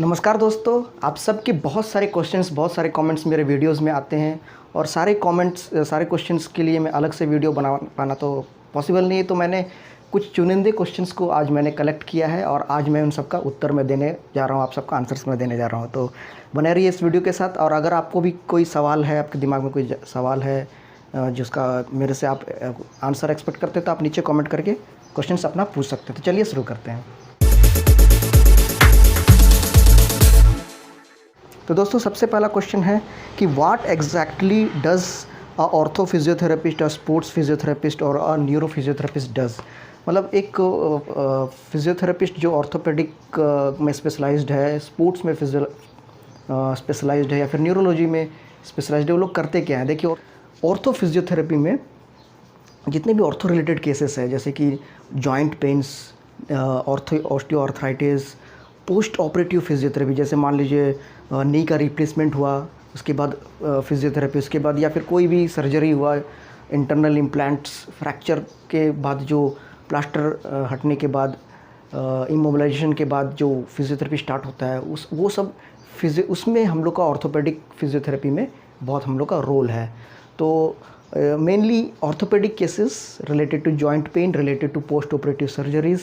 नमस्कार दोस्तों, आप सबके बहुत सारे क्वेश्चंस, बहुत सारे कमेंट्स मेरे वीडियोस में आते हैं और सारे कमेंट्स, सारे क्वेश्चंस के लिए मैं अलग से वीडियो बना पाना तो पॉसिबल नहीं है। तो मैंने कुछ चुनिंदे क्वेश्चंस को आज मैंने कलेक्ट किया है और आज मैं उन सबका उत्तर मैं देने जा रहा हूँ, आप सबका आंसर्स मैं देने जा रहा हूँ। तो बने रहिए इस वीडियो के साथ। और अगर आपको भी कोई सवाल है, आपके दिमाग में कोई सवाल है जिसका मेरे से आप आंसर एक्सपेक्ट करते हैं, तो आप नीचे कॉमेंट करके क्वेश्चंस अपना पूछ सकते हैं। तो चलिए शुरू करते हैं। तो दोस्तों, सबसे पहला क्वेश्चन है कि what exactly does a ortho physiotherapist, a sports physiotherapist और अ न्यूरो फिजियोथेरेपिस्ट डज। मतलब एक फिजियोथेरेपिस्ट जो ऑर्थोपेडिक में स्पेशलाइज्ड है, स्पोर्ट्स में स्पेशलाइज्ड है या फिर न्यूरोलॉजी में स्पेशलाइज्ड है, वो लोग करते क्या हैं। देखिए, ऑर्थो फिजियोथेरेपी में जितने भी ऑर्थो रिलेटेड केसेस हैं, जैसे कि joint pains, osteoarthritis, post operative physiotherapy, जैसे मान लीजिए नी का रिप्लेसमेंट हुआ, उसके बाद फिजियोथेरेपी, उसके बाद या फिर कोई भी सर्जरी हुआ, इंटरनल इम्प्लांट्स, फ्रैक्चर के बाद जो प्लास्टर हटने के बाद, इमोबिलाइजेशन के बाद जो फिजियोथेरेपी स्टार्ट होता है, वो सब उसमें हम लोग का ऑर्थोपेडिक फिजियोथेरेपी में बहुत हम लोग का रोल है। तो mainly orthopaedic cases related to joint pain, related to post operative surgeries,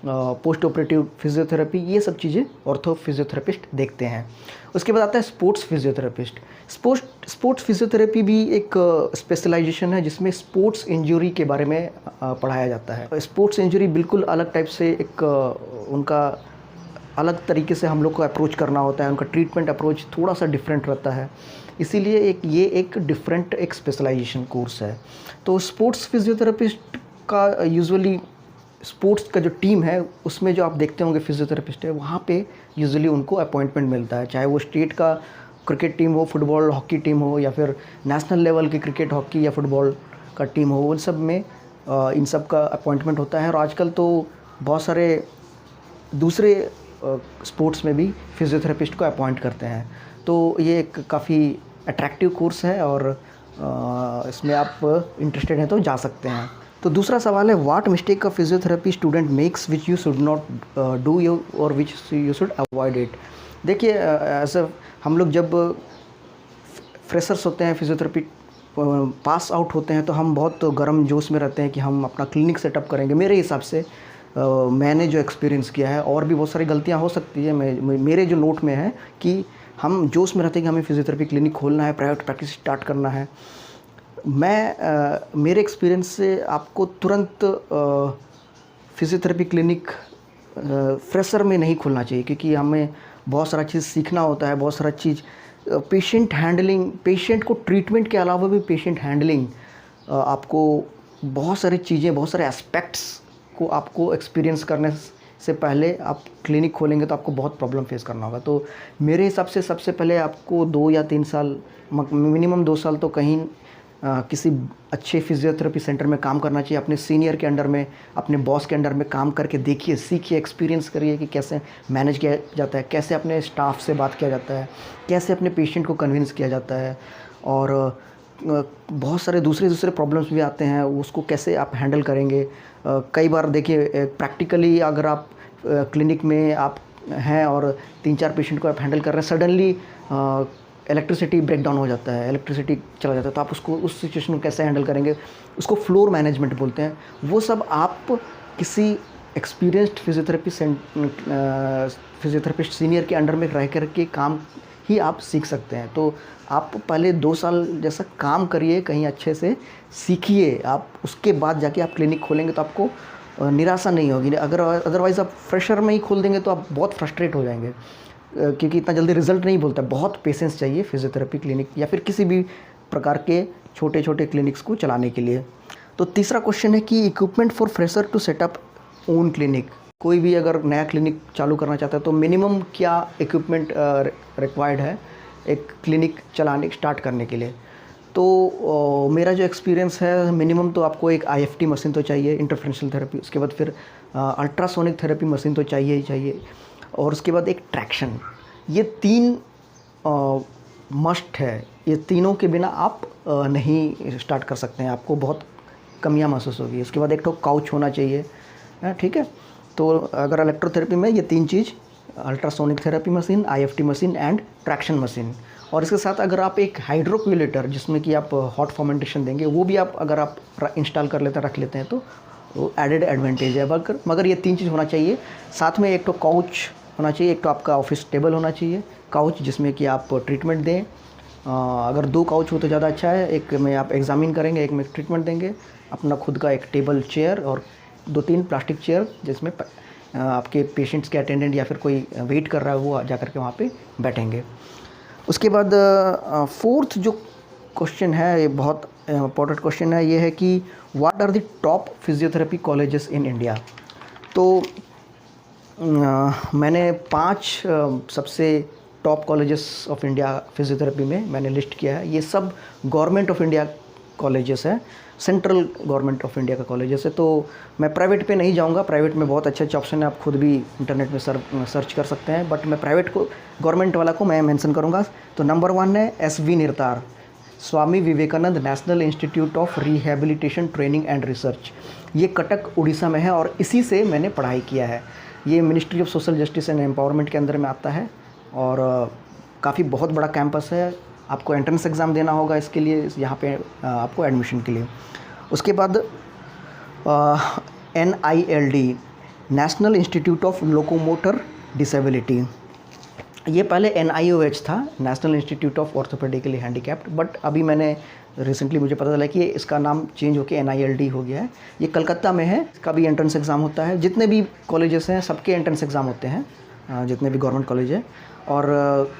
post operative physiotherapy, ये सब चीज़ें ऑर्थो फिजियोथेरेपिस्ट देखते हैं। उसके बाद आता है स्पोर्ट्स फिजियोथेरेपिस्ट। स्पोर्ट्स फिजियोथेरेपी भी एक स्पेशलाइजेशन है जिसमें स्पोर्ट्स इंजरी के बारे में पढ़ाया जाता है। स्पोर्ट्स इंजरी बिल्कुल अलग टाइप से एक उनका अलग तरीके से हम लोग को अप्रोच करना होता है, उनका ट्रीटमेंट अप्रोच थोड़ा सा डिफरेंट रहता है, इसीलिए ये एक डिफरेंट एक स्पेशलाइजेशन कोर्स है। तो स्पोर्ट्स फिजियोथेरेपिस्ट का यूजुअली स्पोर्ट्स का जो टीम है उसमें जो आप देखते होंगे फिजियोथेरेपिस्ट है, वहाँ पे यूजुअली उनको अपॉइंटमेंट मिलता है, चाहे वो स्टेट का क्रिकेट टीम हो, फुटबॉल हॉकी टीम हो, या फिर नेशनल लेवल की क्रिकेट हॉकी या फुटबॉल का टीम हो, उन सब में इन सब का अपॉइंटमेंट होता है। और आजकल तो बहुत सारे दूसरे स्पोर्ट्स में भी फिजियोथेरेपिस्ट को अपॉइंट करते हैं। तो ये एक काफ़ी अट्रैक्टिव कोर्स है और इसमें आप इंटरेस्टेड हैं तो जा सकते हैं। तो दूसरा सवाल है, व्हाट मिस्टेक का physiotherapy student makes which you should not do you और which you should avoid it. देखिए, ऐसा हम लोग जब फ्रेशर्स होते हैं, फिजियोथेरेपी पास आउट होते हैं, तो हम बहुत गर्म जोश में रहते हैं कि हम अपना क्लिनिक सेटअप करेंगे। मेरे हिसाब से मैंने जो एक्सपीरियंस किया है, और भी बहुत सारी गलतियाँ हो सकती है, मेरे जो नोट में है कि हम जोश में रहते हैं कि हमें फिजियोथेरेपी क्लिनिक खोलना है, प्राइवेट प्रैक्टिस स्टार्ट करना है। मेरे एक्सपीरियंस से आपको तुरंत फिजियोथेरेपी क्लिनिक फ्रेशर में नहीं खोलना चाहिए, क्योंकि हमें बहुत सारा चीज़ सीखना होता है, बहुत सारा चीज़ पेशेंट हैंडलिंग, पेशेंट को ट्रीटमेंट के अलावा भी पेशेंट हैंडलिंग, आपको बहुत सारी चीज़ें, बहुत सारे एस्पेक्ट्स को आपको एक्सपीरियंस करने से पहले आप क्लिनिक खोलेंगे तो आपको बहुत प्रॉब्लम फेस करना होगा। तो मेरे हिसाब से सबसे पहले आपको 2 या 3 साल, मिनिमम 2 साल तो कहीं किसी अच्छे फिजियोथेरेपी सेंटर में काम करना चाहिए, अपने सीनियर के अंडर में, अपने बॉस के अंडर में काम करके देखिए, सीखिए, एक्सपीरियंस करिए कि कैसे मैनेज किया जाता है, कैसे अपने स्टाफ से बात किया जाता है, कैसे अपने पेशेंट को कन्विंस किया जाता है। और बहुत सारे दूसरे प्रॉब्लम्स भी आते हैं, उसको कैसे आप हैंडल करेंगे। कई बार देखिए, प्रैक्टिकली अगर आप क्लिनिक में आप हैं और 3-4 पेशेंट को आप हैंडल कर रहे हैं, सडनली इलेक्ट्रिसिटी ब्रेकडाउन हो जाता है, इलेक्ट्रिसिटी चला जाता है, तो आप उसको उस सिचुएशन को कैसे हैंडल करेंगे, उसको फ्लोर मैनेजमेंट बोलते हैं। वो सब आप किसी एक्सपीरियंस्ड फिजियोथेरेपिस्ट सीनियर के अंडर में रह कर के काम ही आप सीख सकते हैं। तो आप पहले 2 साल जैसा काम करिए, कहीं अच्छे से सीखिए, आप उसके बाद जाके आप क्लिनिक खोलेंगे तो आपको निराशा नहीं होगी। अगर अदरवाइज़ आप फ्रेशर में ही खोल देंगे तो आप बहुत फ्रस्ट्रेट हो जाएंगे, क्योंकि इतना जल्दी रिजल्ट नहीं बोलता। बहुत पेशेंस चाहिए फिजियोथेरेपी क्लिनिक या फिर किसी भी प्रकार के छोटे छोटे क्लिनिक्स को चलाने के लिए। तो तीसरा क्वेश्चन है कि equipment for fresher to set up own clinic. कोई भी अगर नया क्लिनिक चालू करना चाहता है तो मिनिमम क्या इक्विपमेंट रिक्वायर्ड है एक क्लिनिक चलाने स्टार्ट करने के लिए। तो मेरा जो एक्सपीरियंस है, मिनिमम तो आपको एक IFT मशीन तो चाहिए, इंटरफेरेंशियल थेरेपी, उसके बाद फिर अल्ट्रासोनिक थेरेपी मशीन तो चाहिए ही चाहिए, और उसके बाद एक ट्रैक्शन। ये 3 मस्ट है, ये तीनों के बिना आप नहीं स्टार्ट कर सकते हैं, आपको बहुत कमियां महसूस होगी। उसके बाद एक तो काउच होना चाहिए, ठीक है। तो अगर इलेक्ट्रोथेरेपी में ये 3 चीज़ ultrasonic therapy machine, IFT machine and traction machine. और इसके साथ अगर आप एक हाइड्रोक्यूलेटर जिसमें कि आप हॉट फर्मेंटेशन देंगे वो भी आप अगर आप इंस्टॉल कर लेते हैं, रख लेते हैं तो वो एडेड एडवांटेज है। मगर ये 3 चीज़ होना चाहिए। साथ में एक तो काउच होना चाहिए, एक तो आपका ऑफिस टेबल होना चाहिए, काउच जिसमें कि आप ट्रीटमेंट दें। अगर 2 काउच हो तो ज़्यादा अच्छा है, एक में आप एग्जामिन करेंगे, एक में ट्रीटमेंट देंगे। अपना खुद का एक टेबल चेयर और 2-3 प्लास्टिक चेयर जिसमें आपके पेशेंट्स के अटेंडेंट या फिर कोई वेट कर रहा है वो जा कर के वहाँ पे बैठेंगे। उसके बाद 4th जो क्वेश्चन है, ये बहुत इम्पोर्टेंट क्वेश्चन है, ये है कि what are the top physiotherapy colleges in India. तो मैंने 5 सबसे top colleges of India physiotherapy में मैंने लिस्ट किया है। ये सब गवर्नमेंट ऑफ इंडिया कॉलेजेस हैं, सेंट्रल गवर्नमेंट ऑफ इंडिया का कॉलेजेस है। तो मैं प्राइवेट पे नहीं जाऊंगा, प्राइवेट में बहुत अच्छे अच्छे ऑप्शन है, आप खुद भी इंटरनेट में सर्च कर सकते हैं, बट मैं प्राइवेट को, गवर्नमेंट वाला को मैं मेंशन करूंगा। तो नंबर 1 है SV निर्तार, Swami Vivekananda national institute of rehabilitation training and research. ये कटक उड़ीसा में है और इसी से मैंने पढ़ाई किया है। ये ministry of social justice and empowerment के अंदर में आता है और काफ़ी बहुत बड़ा कैंपस है। आपको एंट्रेंस एग्ज़ाम देना होगा इसके लिए, यहाँ पे आपको एडमिशन के लिए। उसके बाद NILD, national institute of locomotor disability. ये पहले NIOH था, national institute of orthopedically handicapped, but अभी मैंने रिसेंटली मुझे पता चला कि इसका नाम चेंज होकर NILD हो गया है। ये कलकत्ता में है, इसका भी एंट्रेंस एग्ज़ाम होता है। जितने भी कॉलेजेस हैं सबके एंट्रेंस एग्ज़ाम होते हैं, जितने भी गवर्नमेंट कॉलेज है। और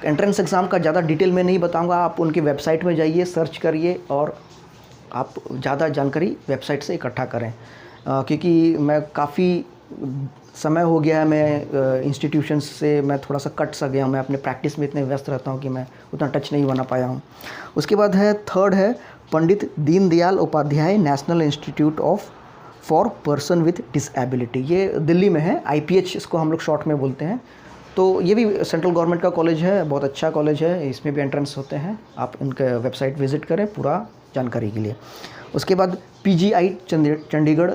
एंट्रेंस एग्ज़ाम का ज़्यादा डिटेल में नहीं बताऊंगा, आप उनकी वेबसाइट में जाइए, सर्च करिए और आप ज़्यादा जानकारी वेबसाइट से इकट्ठा करें। क्योंकि मैं काफ़ी समय हो गया है, मैं इंस्टीट्यूशंस से मैं थोड़ा सा कट सा गया हूँ, मैं अपने प्रैक्टिस में इतने व्यस्त रहता हूँ कि मैं उतना टच नहीं बना पाया हूँ। उसके बाद है 3rd है Pandit Deendayal Upadhyay national institute of for person with disability. ये दिल्ली में है, IPH इसको हम लोग शॉर्ट में बोलते हैं। तो ये भी सेंट्रल गवर्नमेंट का कॉलेज है, बहुत अच्छा कॉलेज है, इसमें भी एंट्रेंस होते हैं। आप इनका वेबसाइट विज़िट करें पूरा जानकारी के लिए। उसके बाद PGI चंडीगढ़,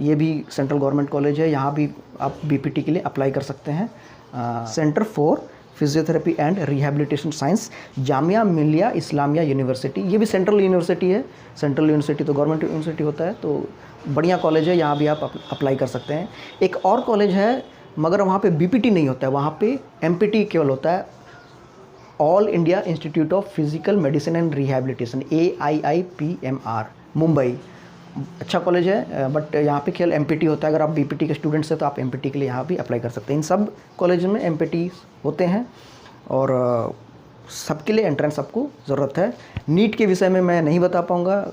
ये भी सेंट्रल गवर्नमेंट कॉलेज है, यहाँ भी आप BPT के लिए अप्लाई कर सकते हैं। Centre for physiotherapy and rehabilitation science, Jamia Millia Islamia university, ये भी सेंट्रल यूनिवर्सिटी है। सेंट्रल यूनिवर्सिटी तो गवर्नमेंट यूनिवर्सिटी होता है, तो बढ़िया कॉलेज है, यहाँ भी आप अप्लाई कर सकते हैं। एक और कॉलेज है मगर वहाँ पे BPT नहीं होता है, वहाँ पे MPT केवल होता है, all India institute of physical medicine and rehabilitation, AIIPMR, Mumbai. अच्छा कॉलेज है, बट यहाँ पे केवल MPT होता है। अगर आप BPT के स्टूडेंट्स हैं तो आप MPT के लिए यहाँ भी अप्लाई कर सकते हैं। इन सब कॉलेज में MPT होते हैं और सबके लिए एंट्रेंस आपको ज़रूरत है। नीट के विषय में मैं नहीं बता पाऊँगा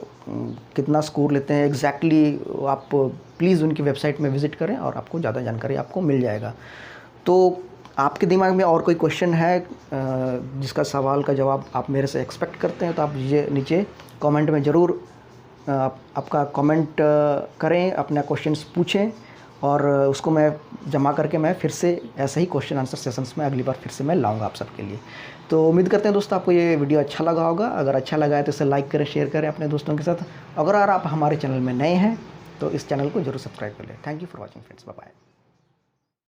कितना स्कोर लेते हैं एग्जैक्टली, आप प्लीज़ उनकी वेबसाइट में विज़िट करें और आपको ज़्यादा जानकारी आपको मिल जाएगा। तो आपके दिमाग में और कोई क्वेश्चन है जिसका सवाल का जवाब आप मेरे से एक्सपेक्ट करते हैं तो आप ये नीचे कमेंट में ज़रूर आपका कमेंट करें, अपना क्वेश्चंस पूछें और उसको मैं जमा करके मैं फिर से ऐसे ही क्वेश्चन आंसर सेशंस में अगली बार फिर से मैं लाऊंगा आप सबके लिए। तो उम्मीद करते हैं दोस्तों आपको ये वीडियो अच्छा लगा होगा। अगर अच्छा लगा है तो इसे लाइक करें, शेयर करें अपने दोस्तों के साथ। अगर आप हमारे चैनल में नए हैं तो इस चैनल को जरूर सब्सक्राइब कर लें। Thank you for watching friends, bye bye.